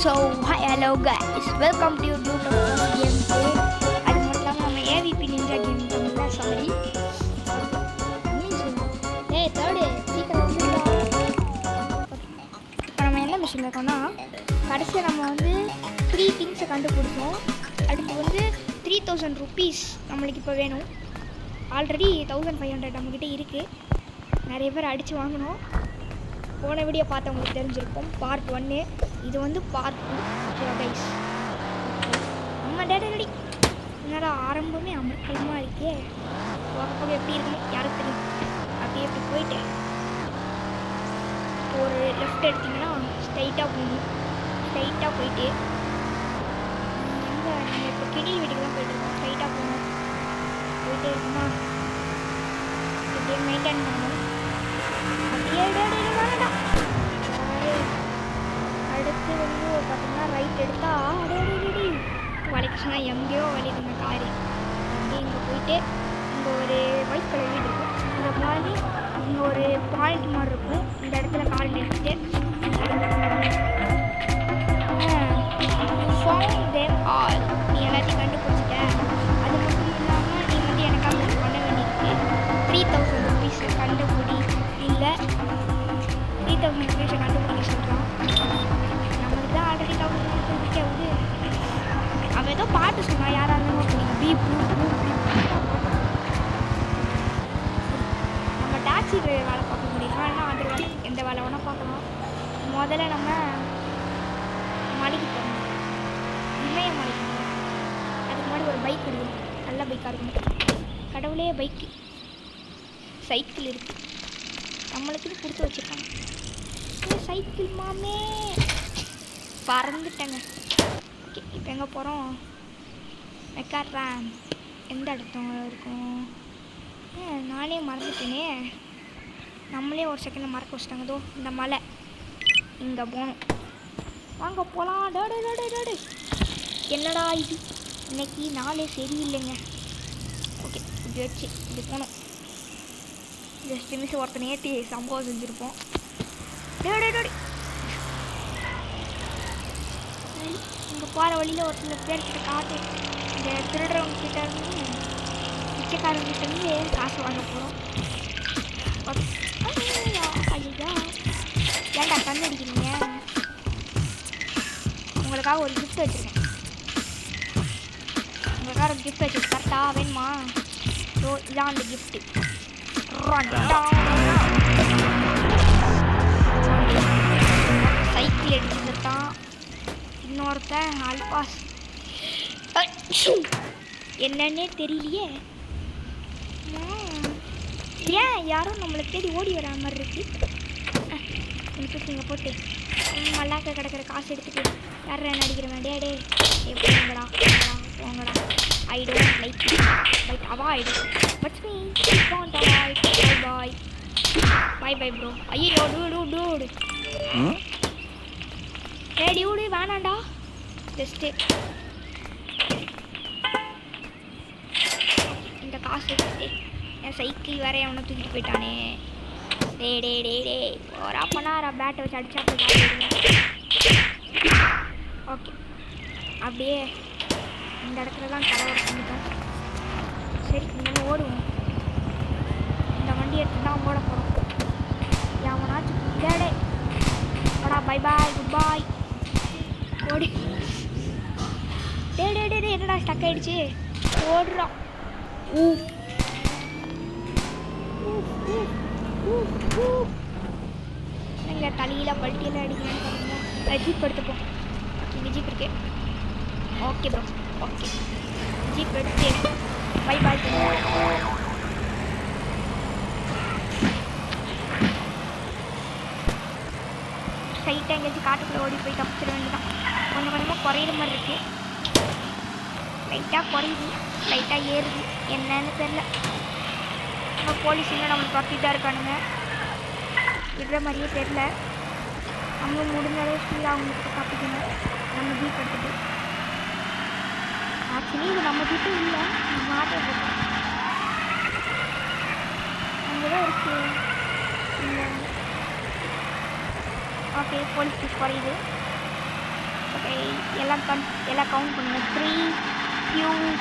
So, hi, hello guys, welcome to YouTube Gameplay. அது மட்டும் இல்லாமல் நம்ம ஏவிபி நிஞ்சா கேம் தமிழ்ல சாரி தேர்டு சீக்கிரம் வந்துடலாம். இப்போ நம்ம என்ன மிஷின் இருக்கோம்னா கடைசியாக நம்ம வந்து 3 திங்ஸை கண்டுபிடிச்சோம். அடுத்து வந்து 3000 ருபீஸ் நம்மளுக்கு இப்போ வேணும். ஆல்ரெடி 1500 நம்மக்கிட்ட இருக்குது. நிறைய பேர் அடித்து வாங்கினோம். போன வீடியோ பார்த்தவங்களுக்கு தெரிஞ்சிருக்கும். பார்ட் 1 இது வந்து பார்ட் 2. ஓகேவா கைஸ்? நம்ம டேடி என்னடா ஆரம்பமே அமர்க்கலமாக இருக்கே. போக எப்படி இருக்கணும் யாருக்கு தெரியும். அப்படியே எப்படி போயிட்டு ஒரு லெஃப்ட் எடுத்திங்கன்னா ஸ்ட்ரைட்டாக போகணும். ஸ்ட்ரைட்டாக போயிட்டு எங்கே நம்ம இப்போ கிடி வீட்டுக்கு தான் போயிட்டுருக்கோம். ஸ்ட்ரைட்டாக போகணும். போயிட்டே இருக்கோமா இப்படியே மெயின்டைன் பண்ணணும். அப்படியே வேண்டாம். அடுத்து வந்து பார்த்தீங்கன்னா ரைட் எடுத்தால் அடே வளைக்க சொன்னால் எங்கேயோ வலிக்குங்க காரு. அப்படியே இங்கே போயிட்டு இங்கே ஒரு ஒயிட் கலர் வீடு இருக்கும். இந்த மாதிரி இங்கே ஒரு பாயிண்ட் மாதிரி இருக்கும். இந்த இடத்துல கார் நிறுத்திட்டு ஃபவுண்ட் தேம் ஆல். நீ எல்லாத்தையும் கண்டுபிடிச்சிட்ட. அது மட்டும் இல்லாமல் நீ வந்து எனக்காக பண்ண வேண்டியிருக்கு. 3000 ருபீஸை கண்டுபிடி. இல்லை 3000 ருபீஸை கண்டுபிடிக்க சொல்கிறான். நம்மளுக்கு தான் ஆல்ரெடி 1000 ருபீஸ் ஆகுது. அவன் ஏதோ பாட்டு சொன்னான். யாராக இருந்தாலும் நீங்கள் பீப் நம்ம டாக்ஸி டிரைவர் வேலை பார்க்க முடியும். ஆனால் அது வேலை எந்த வேலை வேணால் பார்க்கலாம். முதல்ல நம்ம மலைக்கு போகணும். இமயமலைக்கு போகணும். அதுக்கு முன்னாடி ஒரு பைக் எடுக்கணும். நல்ல பைக்காக இருக்கணும். கடவுளே பைக்கு சைக்கிள் இருக்குது. நம்மளுக்குன்னு கொடுத்து வச்சுருக்காங்க. சைக்கிள் மாமே பறந்துட்டேங்க. ஓகே இப்போ எங்கே போகிறோம்? மெக்காட்ரான் எந்த இடத்துல இருக்கும்? நானே மறந்துட்டேனே. நம்மளே ஒரு செகண்டில் மறக்க வச்சிட்டாங்க. தோ இந்த மலை இங்கே போகணும். வாங்க போகலாம். டோடு என்னடா இது இன்னைக்கு நாளே சரியில்லைங்க. ஓகே இப்படி வச்சு இப்படி போகணும். ஜஸ்ட் மிஸ் ஒருத்தனை ஏற்றி சம்பவம் செஞ்சுருப்போம். டோடி இங்கே போகிற வழியில் ஒரு சில பேர்கிட்ட காசு இந்த திருடுறவங்க கிட்ட இருந்து பிச்சைக்காரங்கிட்ட இருந்து காசு வாங்க போகிறோம். ஐயா ஏன்டா கண் அடிக்கிறீங்க? உங்களுக்காக ஒரு கிஃப்ட் வச்சுருக்கேன். உங்களுக்காக ஒரு கிஃப்ட் வச்சுருக்கேன். கரெக்டாக வேணுமா? ஸோ இதான் அந்த கிஃப்ட்டு. சைக்கிள் எடுத்துட்டு தான் இன்னொருத்தன் அல்பாஸ் என்னன்னே தெரியலையே. ஏன் யாரும் நம்மளை தேடி ஓடி வர மாதிரி இருக்கு. இங்கே போட்டு மல்லாக்க கிடக்கிற காசு எடுத்துட்டு யார் நடிக்கிற வேண்டிய டே போங்கடா போங்கடா. I don't like but avoid what's me want avoid. Bye bye bye bro. ஐயோ டூடு டியூடு வேணாண்டா. ஜஸ்ட்டு இந்த காசு எடுத்துட்டு என் சைக்கிள் வேற அவனை தூக்கிட்டு போயிட்டானே. டே ஒரு அப்பனாரா பேட்டை வச்சு அடிச்சா போய். ஓகே அப்படியே இந்த இடத்துல தான் கலவர் பண்ணிட்டோம். சரி இங்கே ஓடுவோம். இந்த வண்டி எடுத்து தான் ஓட போகிறோம். எவனாச்சும் டே ஓடா. பை பாய் குட் பாய். ஓடி டே என்னடா ஸ்டக் ஆகிடுச்சு. ஓடுறோம். எங்க தலையில் பல்ட்டியெல்லாம் அடிக்கலான்னு பாருங்க. ஜீப் எடுத்துப்போம். இங்கே ஜீப் இருக்கு. ஓகே ப்ரோ ஓகே ஜீப் எடுத்து பை பாய். ஸ்ட்ரைட்டாக எங்கேயாச்சும் காட்டுக்குள்ளே ஓடி போய் தப்பிச்சிட வேண்டியதான். கொஞ்சம் கொஞ்சமாக குறையிற மாதிரி இருக்குது. லைட்டாக குறையுது லைட்டாக ஏறுது. என்னன்னு தெரில. நம்ம போலீஸ் இன்னும் நம்மளுக்கு பார்த்துட்டு தான் இருக்கானுங்க. விடுற மாதிரியே தெரில. அவங்க முடிஞ்ச அளவு ஸ்பீடாக அவங்களுக்கு தப்பிக்கணும். நம்ம ஜீப் எடுத்துட்டு ஆக்சுவலி இது நம்ம ஜீப்பு இல்லை. நம்ம ஆட்டோ போட்டோம். அங்கே தான் இருக்கு. இல்லை ஓகே போலீஸ் ஜீப் குறையுது. எல்லாம் கவுண்ட் பண்ணுங்கள். 3 2